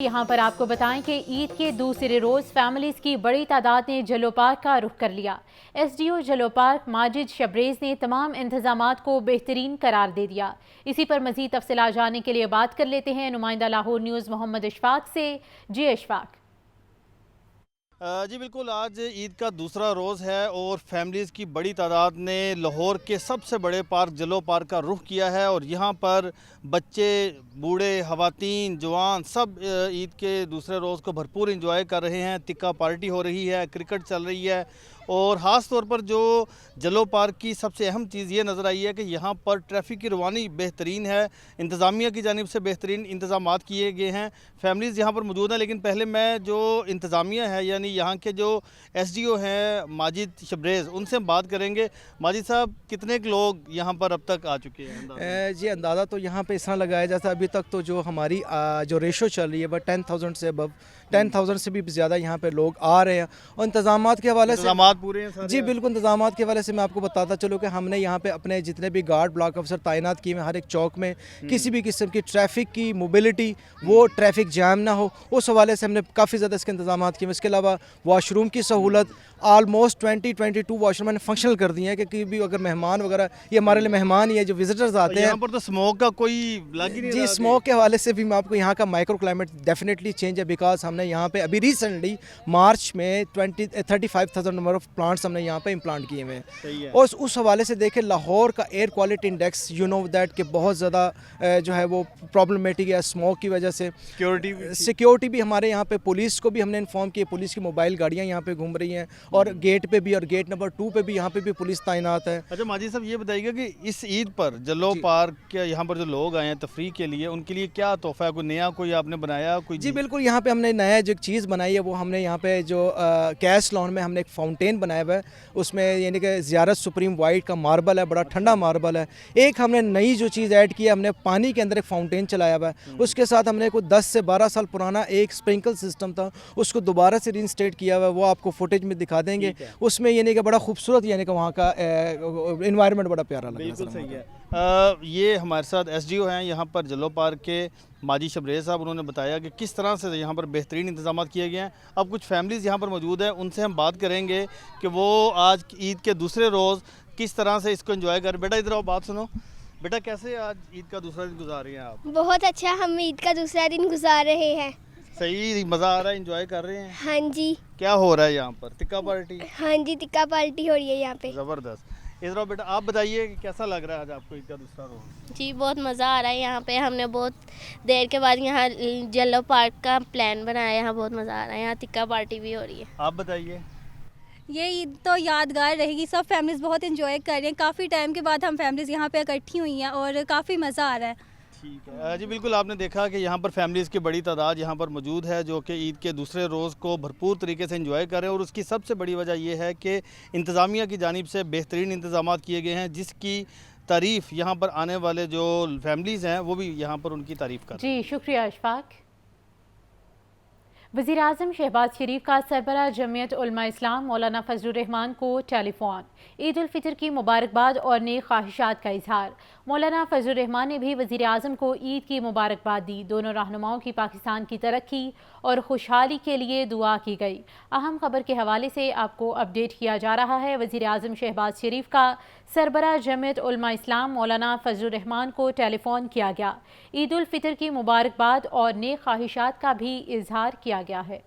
यहाँ पर आपको बताएं कि ईद के दूसरे रोज़ फैमिलीज़ की बड़ी तादाद ने जलो पार्क का रुख कर लिया। एसडीओ जलो पार्क माजिद शबरेज़ ने तमाम इंतजामात को बेहतरीन करार दे दिया। इसी पर मज़ीद तफसीलात जानने के लिए बात कर लेते हैं नुमाइंदा लाहौर न्यूज़ मोहम्मद इशफाक से। जी इशफाक। जी बिल्कुल, आज ईद का दूसरा रोज़ है और फैमिलीज़ की बड़ी तादाद ने लाहौर के सबसे बड़े पार्क जलो पार्क का रुख किया है और यहाँ पर बच्चे, बूढ़े, ख़वातीन, जवान सब ईद के दूसरे रोज़ को भरपूर इंजॉय कर रहे हैं। तिक्का पार्टी हो रही है, क्रिकेट चल रही है और ख़ास तौर पर जो जलो पार्क की सबसे अहम चीज़ ये नज़र आई है कि यहाँ पर ट्रैफिक की रवानी बेहतरीन है। इंतज़ामिया की जानिब से बेहतरीन इंतज़ामात किए गए हैं। फैमिलीज़ यहाँ पर मौजूद हैं, लेकिन पहले मैं जो इंतज़ामिया है यानी यहाँ के जो एसडीओ हैं माजिद शबरेज़, उनसे हम बात करेंगे। माजिद साहब, कितने लोग यहाँ पर अब तक आ चुके हैं? जी अंदाज़ा तो यहाँ पे इस तरह लगाया जाता है, अभी तक तो जो हमारी जो रेशो चल रही है वह 10,000 से अबव, 10,000 से भी ज़्यादा यहाँ पे लोग आ रहे हैं। और इंतज़ामात के हवाले से पूरे हैं सारे? जी बिल्कुल, इंतज़ामात के हवाले से मैं आपको बताता चलूँ कि हमने यहाँ पे अपने जितने भी गार्ड ब्लॉक अफसर तैनात किए हैं हर एक चौक में, किसी भी किस्म की ट्रैफिक की मोबिलिटी, वो ट्रैफिक जैम ना हो, उस हवाले से हमने काफ़ी ज़्यादा इसके इंतज़ामात किए। इसके अलावा वाशरूम की सहूलत ऑलमोस्ट 22 वाशरूम मैंने फंक्शनल कर दिए हैं कि भी अगर मेहमान वगैरह, ये हमारे लिए मेहमान ही है जो विजिटर्स आते हैं। यहाँ पर तो स्मोक का कोई लग ही नहीं जी रहा। स्मोक के हवाले से भी मैं आपको यहाँ का माइक्रो क्लाइमेट डेफिनेटली चेंज है, बिकॉज हमने यहाँ पे अभी रिसेंटली मार्च में 35,000 नंबर ऑफ प्लांट्स हमने यहाँ पे इम्प्लांट किए हुए हैं। और उस हवाले से देखें लाहौर का air quality index you know that कि बहुत ज़्यादा जो है वो प्रॉब्लमेटिक है स्मोक की वजह से। सिक्योरिटी भी हमारे यहाँ पे पुलिस को भी हमने इन्फॉर्म किया, पुलिस की मोबाइल गाड़ियाँ यहाँ पे घूम रही हैं और गेट पे भी और गेट नंबर 2 पे भी यहाँ पे भी पुलिस तैनात है। अच्छा माजिद साहब, ये बताइएगा कि इस ईद पर जलो पार्क के यहाँ पर जो लोग आए हैं तफरीह के लिए, उनके लिए क्या तोहफा है? कोई नया कोई आपने बनाया कोई? जी बिल्कुल, यहाँ पे हमने नया जो चीज़ बनाई है वो हमने यहाँ पे जो कैश लॉन में हमने एक फाउंटेन बनाया हुआ है, उसमें यानी कि ज़ियारत सुप्रीम वाइट का मार्बल है, बड़ा ठंडा मार्बल है। एक हमने नई जो चीज़ ऐड की है, हमने पानी के अंदर एक फाउंटेन चलाया हुआ है। उसके साथ हमने कोई 10 से 12 साल पुराना एक स्प्रिंकल सिस्टम था, उसको दोबारा से रीइंस्टेट किया हुआ है, वो आपको फुटेज में दिखा देंगे। उसमें यानी कि बड़ा खूबसूरत, यानी कि वहाँ का एनवायरनमेंट बड़ा प्यारा लगा। बिल्कुल सही है। ये हमारे साथ एसडीओ हैं यहाँ पर जलो पार्क के माजिद शबरेज़ साहब, उन्होंने बताया कि किस तरह से यहाँ पर बेहतरीन इंतजाम किए गए हैं। अब कुछ फैमिलीज़ यहाँ पर मौजूद हैं, उनसे हम बात करेंगे कि वो आज ईद के दूसरे रोज़ किस तरह से इसको एंजॉय करें। बेटा इधर आओ, बात सुनो। बेटा, कैसे आज ईद का दूसरा दिन गुजार रही हैं आप? बहुत अच्छा, हम ईद का दूसरा दिन गुजार रहे हैं। सही मज़ा आ रहा है, एंजॉय कर रहे हैं? हाँ जी। क्या हो रहा है यहाँ पर? टिक्का पार्टी? हाँ जी, टिक्का पार्टी हो रही है यहाँ पे। ज़बरदस्त। इधर बेटा, आप बताइए कि कैसा लग रहा है आज आपको ईद का दूसरा रोज़? जी बहुत मज़ा आ रहा है यहाँ पे, हमने बहुत देर के बाद यहाँ जलो पार्क का प्लान बनाया, यहाँ बहुत मज़ा आ रहा है, यहाँ टिक्का पार्टी भी हो रही है। आप बताइए। ये ईद तो यादगार रहेगी, सब फैमिलीज़ बहुत एंजॉय कर रहे हैं। काफ़ी टाइम के बाद हम फैमिलीज़ यहाँ पे इकट्ठी हुई हैं और काफ़ी मज़ा आ रहा है। ठीक है जी बिल्कुल, आपने देखा कि यहाँ पर फैमिलीज़ की बड़ी तादाद यहाँ पर मौजूद है जो कि ईद के दूसरे रोज़ को भरपूर तरीके से एंजॉय करें और उसकी सबसे बड़ी वजह यह है कि इंतज़ामिया की जानिब से बेहतरीन इंतज़ाम किए गए हैं, जिसकी तारीफ़ यहाँ पर आने वाले जो फैमिलीज़ हैं वो भी यहाँ पर उनकी तारीफ़ कर। जी शुक्रिया अशफाक। वज़ीर आज़म शहबाज शरीफ का सरबराह जमीयत उलमा इस्लाम मौलाना फजलुर रहमान को टेलीफोन, ईद उल फितर की मुबारकबाद और नेक ख्वाहिशात का इजहार। मौलाना फजलुर रहमान ने भी वज़ीर आज़म को ईद की मुबारकबाद दी। दोनों रहनुमाओं की पाकिस्तान की तरक्की और खुशहाली के लिए दुआ की गई। अहम खबर के हवाले से आपको अपडेट किया जा रहा है। वज़ीर आज़म शहबाज शरीफ का सरबराह जमीयत उलमा इस्लाम मौलाना फजलुर रहमान को टेलीफोन किया गया। ईद उल फितर की मुबारकबाद और नेक ख्वाहिशात का भी इजहार किया गया है।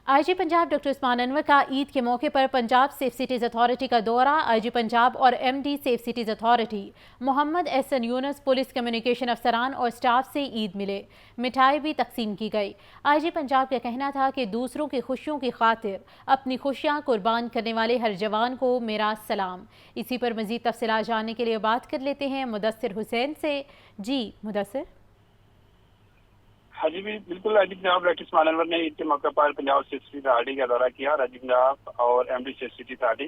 आईजी पंजाब डॉक्टर उस्मान अनवर का ईद के मौके पर पंजाब सेफ सिटीज़ अथॉरिटी का दौरा। आईजी पंजाब और MD safe cities authority Mohammad Ehsan Younis police communication अफसरान और स्टाफ से ईद मिले, मिठाई भी तकसीम की गई। आईजी पंजाब का कहना था कि दूसरों की खुशियों की खातिर अपनी खुशियां कुर्बान करने वाले हर जवान को मेरा सलाम। इसी पर मज़ीद तफसीलात जानने के लिए बात कर लेते हैं मुदस्सिर हुसैन से। जी मुदस्सिर। हाँ जी बिल्कुल, राजीव जनाब डॉक्टर उस्मान अनवर ने ईद के मौके पर पंजाब सेफ सिटी अथॉरिटी का दौरा किया। राजीव जनाब और MD safe city authority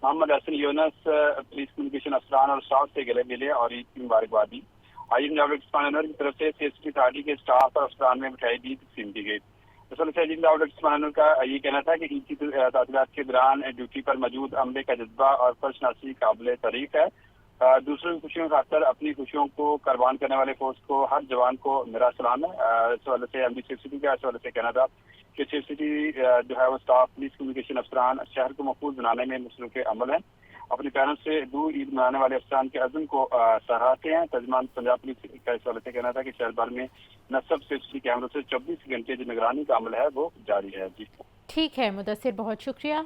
Mohammad Hassan Younis police communication अफसरान और स्टाफ से गले मिले और ईद की मुबारकबाद दी। राजीव जनाब डॉक्टर उस्मान अनवर की तरफ से सेफ सिटी अथॉरिटी के स्टाफ और अफसरान में मिठाई भी तकसीम की गई। दरअसल राजीव जनाब डॉक्टर उस्मान अनवर का ये कहना था कि ईद की तातीलात के दौरान ड्यूटी पर मौजूद अमले का जज्बा और फर्शनासी काबिल तारीफ है दूसरों की खुशियों की खातर अपनी खुशियों को कुर्बान करने वाले फोर्स को, हर जवान को मेरा सलाम है। इस हवाले से एमडी सेफ सिटी का इस हवाले से कहना था कि सेफ सिटी जो है वो स्टाफ, पुलिस, कम्युनिकेशन अफसरान शहर को महफूज बनाने में मुसलुक अमल है। अपनी पैरों से दूर ईद मनाने वाले अफसरान के अज़्म को सराहते हैं। तर्जुमान पंजाब पुलिस का इस हवाले से कहना था कि शहर भर में नस्ब सेफ सिटी कैमरों से 24 घंटे जो निगरानी का अमल है वो जारी है। जी ठीक है मुदस्सिर, बहुत शुक्रिया।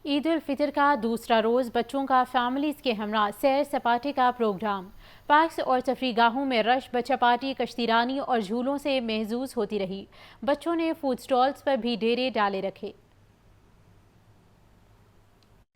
ईद उल फितर का दूसरा रोज़ बच्चों का फैमिलीज़ के हमरा सैर सपाटे का प्रोग्राम। पार्क्स और तफरीगाहों में रश, बच्चा पार्टी, कश्तीरानी और झूलों से महजूज होती रही। बच्चों ने फूड स्टॉल्स पर भी डेरे डाले रखे।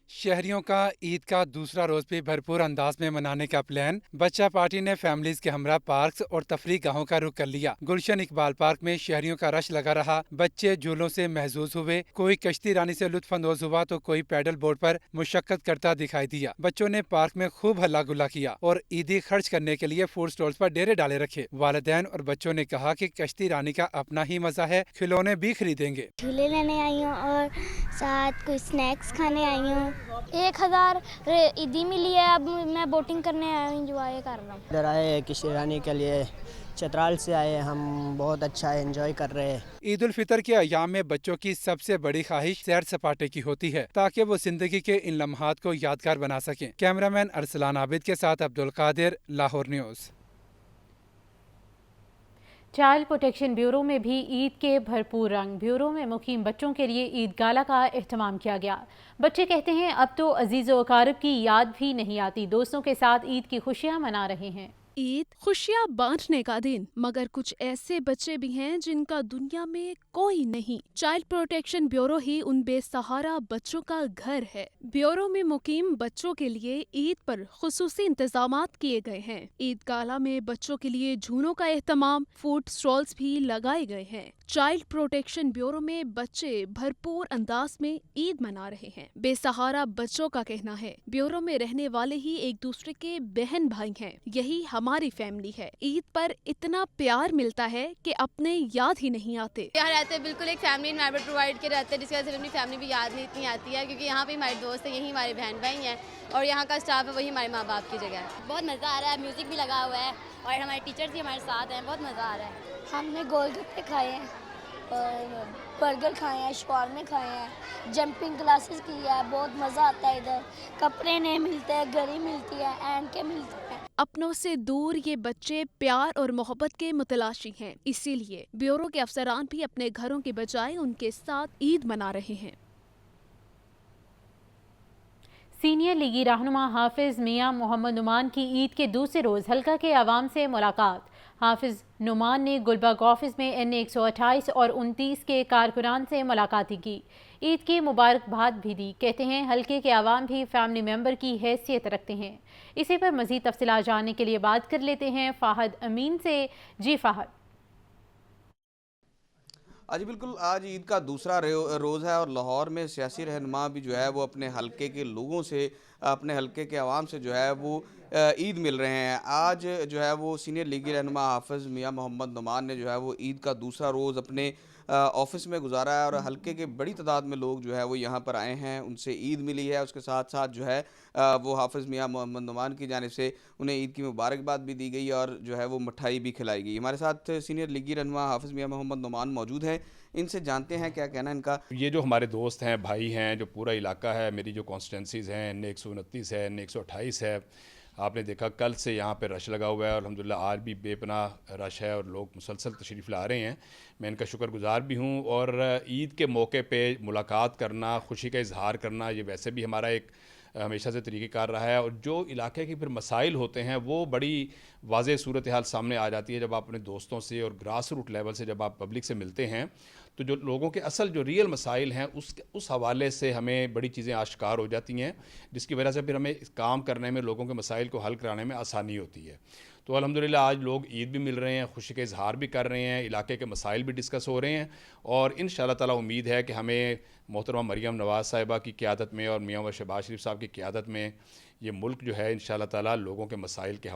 शहरियों का ईद का दूसरा रोज भी भरपूर अंदाज में मनाने का प्लान। बच्चा पार्टी ने फैमिलीज के हमरा पार्क्स और तफरीह गाहों का रुख कर लिया। गुलशन इकबाल पार्क में शहरियों का रश लगा रहा। बच्चे झूलों से महजूज हुए, कोई कश्ती रानी से लुत्फ अंदोज हुआ तो कोई पैडल बोर्ड पर मुशक्कत करता दिखाई दिया। बच्चों ने पार्क में खूब हल्ला गुल्ला किया और ईदी खर्च करने के लिए फूड स्टॉल्स पर डेरे डाले रखे। वालिदैन और बच्चों ने कहा कि कश्ती रानी का अपना ही मजा है, खिलौने भी खरीदेंगे। झूले लेने आई हूँ और साथ कुछ स्नैक्स खाने आई हूँ। 1000 ईदी मिली है, अब मैं बोटिंग करने आया हूँ, एंजॉय कर रहा हूँ। इधर आए कश्ती रानी के लिए, चतराल से आए हम, बहुत अच्छा एंजॉय कर रहे हैं। ईद उल फितर के अयाम में बच्चों की सबसे बड़ी ख्वाहिश सैर सपाटे की होती है ताकि वो जिंदगी के इन लम्हात को यादगार बना सकें। कैमरामैन अरसलान आबिद के साथ Abdul Qadir, Lahore news. Child protection bureau में भी ईद के भरपूर रंग। ब्यूरो में मुकीम बच्चों के लिए ईद गाला का एहतमाम किया गया। बच्चे कहते हैं अब तो अजीज़ व अकारिब की याद भी नहीं आती, दोस्तों के साथ ईद की खुशियाँ मना रहे हैं। ईद खुशियाँ बांटने का दिन, मगर कुछ ऐसे बच्चे भी हैं जिनका दुनिया में कोई नहीं। चाइल्ड प्रोटेक्शन ब्यूरो ही उन बेसहारा बच्चों का घर है। ब्यूरो में मुकीम बच्चों के लिए ईद पर खुसूसी इंतजामात किए गए हैं। ईद गाला में बच्चों के लिए झूलों का एहतमाम, फूड स्टॉल्स भी लगाए गए हैं। चाइल्ड प्रोटेक्शन ब्यूरो में बच्चे भरपूर अंदाज में ईद मना रहे हैं। बेसहारा बच्चों का कहना है ब्यूरो में रहने वाले ही एक दूसरे के बहन भाई हैं, यही हमारी फैमिली है। ईद पर इतना प्यार मिलता है कि अपने याद ही नहीं आते। यहाँ रहते बिल्कुल एक फैमिली एनवायरनमेंट प्रोवाइड के रहते हैं, जिसकी वजह से अपनी फैमिली भी याद नहीं इतनी आती है, क्योंकि यहाँ पे हमारे दोस्त हैं, यही हमारे बहन भाई हैं और यहाँ का स्टाफ है वही हमारे माँ बाप की जगह है। बहुत मज़ा आ रहा है, म्यूज़िक भी लगा हुआ है और हमारे टीचर्स भी हमारे साथ हैं, बहुत मज़ा आ रहा है। हमने गोलगप्पे खाए हैं और बर्गर खाए हैं, शवारमे खाए हैं, जंपिंग क्लासेस की है, बहुत मज़ा आता है। इधर कपड़े नहीं मिलते हैं, घड़ी मिलती है, एंड के मिलते हैं। अपनों से दूर ये बच्चे प्यार और मोहब्बत के मुतलाशी हैं, इसीलिए ब्यूरो के अफसरान भी अपने घरों के बजाय उनके साथ ईद मना रहे हैं। सीनियर लीगी रहनुमा हाफिज मियां मोहम्मद नुमान की ईद के दूसरे रोज़ हल्का के आवाम से मुलाकात। हाफिज नुमान ने गुलबर्ग ऑफिस में NA 128 और 29 के कारकुनान से मुलाकाती की, ईद की मुबारकबाद भी दी। कहते हैं हल्के के आवाम भी फैमिली मेंबर की हैसियत रखते हैं। इसी पर मज़ीद तफसीलात जानने के लिए बात कर लेते हैं फ़ाहद अमीन से। जी फ़ाहद। जी बिल्कुल, आज ईद का दूसरा रोज़ है और लाहौर में सियासी रहनुमा भी जो है वो अपने हलके के लोगों से, अपने हलके के आवाम से जो है वो ईद मिल रहे हैं। आज जो है वो सीनियर लीगी रहनुमा हाफिज़ मियां मोहम्मद नुमान ने जो है वो ईद का दूसरा रोज़ अपने ऑफिस में गुजारा है और हलके के बड़ी तादाद में लोग जो है वो यहाँ पर आए हैं, उनसे ईद मिली है। उसके साथ साथ जो है वो हाफिज़ मियां मोहम्मद नुमान की जानिब से उन्हें ईद की मुबारकबाद भी दी गई और जो है वो मिठाई भी खिलाई गई। हमारे साथ सीनियर लीगी रहनुमा हाफिज़ मियां मोहम्मद नुमान मौजूद हैं, इनसे जानते हैं क्या कहना इनका। ये जो हमारे दोस्त हैं, भाई हैं, जो पूरा इलाका है, मेरी जो कॉन्स्टिटेंसीज़ हैं, NA 129 है, NA 128 है, आपने देखा कल से यहाँ पे रश लगा हुआ है और अल्हम्दुलिल्लाह आज भी बेपनाह रश है और लोग मुसलसल तशरीफ़ ला रहे हैं। मैं इनका शुक्रगुज़ार भी हूँ और ईद के मौके पे मुलाकात करना, खुशी का इजहार करना, ये वैसे भी हमारा एक हमेशा से तरीक़ेकार रहा है। और जो इलाके के फिर मसाइल होते हैं वो बड़ी वाज़ेह सूरत हाल सामने आ जाती है जब आप अपने दोस्तों से और ग्रास रूट लेवल से जब आप पब्लिक से मिलते हैं, तो जो लोगों के असल जो रियल मसाइल हैं उस हवाले से हमें बड़ी चीज़ें आश्कार हो जाती हैं, जिसकी वजह से फिर हमें काम करने में, लोगों के मसाइल को हल कराने में आसानी होती है। तो अल्हम्दुलिल्लाह आज लोग ईद भी मिल रहे हैं, खुशी का इजहार भी कर रहे हैं, इलाके के मसाइल भी डिस्कस हो रहे हैं और इंशाअल्लाह ताला उम्मीद है कि हमें मोहतरमा मरियम नवाज़ साहिबा की क़ियादत में और मियां शहबाज शरीफ साहब की क़ियादत में یہ ملک جو ہے انشاءاللہ تعالی لوگوں کے مسائل کے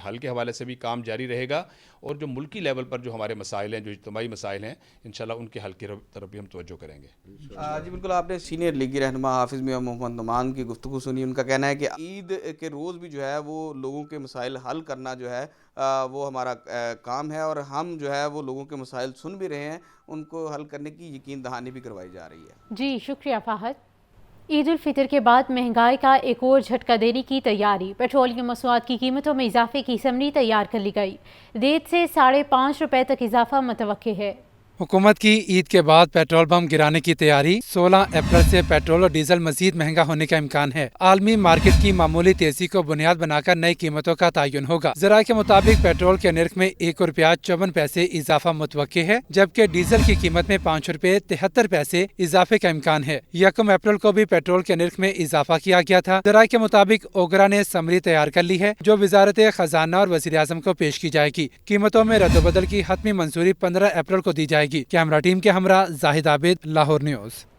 حل کے حوالے سے بھی کام جاری رہے گا، اور جو ملکی لیول پر جو ہمارے مسائل ہیں، جو اجتماعی مسائل ہیں، انشاءاللہ ان کے حل کی طرف بھی ہم توجہ کریں گے۔ جی بالکل، آپ نے سینئر لیگی رہنما حافظ میاں محمد نعمان کی گفتگو سنی۔ ان کا کہنا ہے کہ عید کے روز بھی جو ہے وہ لوگوں کے مسائل حل کرنا جو ہے وہ ہمارا کام ہے، اور ہم جو ہے وہ لوگوں کے مسائل سن بھی رہے ہیں، ان کو حل کرنے کی یقین دہانی بھی کروائی جا رہی ہے۔ جی شکریہ فہد۔ عید الفطر کے بعد مہنگائی کا ایک اور جھٹکا دینے کی تیاری، پیٹرولیم مصنوعات کی قیمتوں میں اضافے کی سمری تیار کر لی گئی، ریٹ سے 5.5 روپے تک اضافہ متوقع ہے۔ حکومت کی عید کے بعد پیٹرول بم گرانے کی تیاری، 16 اپریل سے پیٹرول اور ڈیزل مزید مہنگا ہونے کا امکان ہے۔ عالمی مارکیٹ کی معمولی تیزی کو بنیاد بنا کر نئی قیمتوں کا تعین ہوگا۔ ذرائع کے مطابق پیٹرول کے نرخ میں 1 روپیہ 54 پیسے اضافہ متوقع ہے، جبکہ ڈیزل کی قیمت میں 5 روپے 73 پیسے اضافے کا امکان ہے۔ 1 اپریل کو بھی پیٹرول کے نرخ میں اضافہ کیا گیا تھا۔ ذرائع کے مطابق اوگرا نے سمری تیار کر لی ہے، جو وزارت خزانہ اور وزیر اعظم کو پیش کی جائے گی۔ قیمتوں میں رد و بدل کی حتمی منظوری 15 اپریل کو دی جائے گی۔ کیمرہ ٹیم کے ہمراہ زاہد عابد، لاہور نیوز۔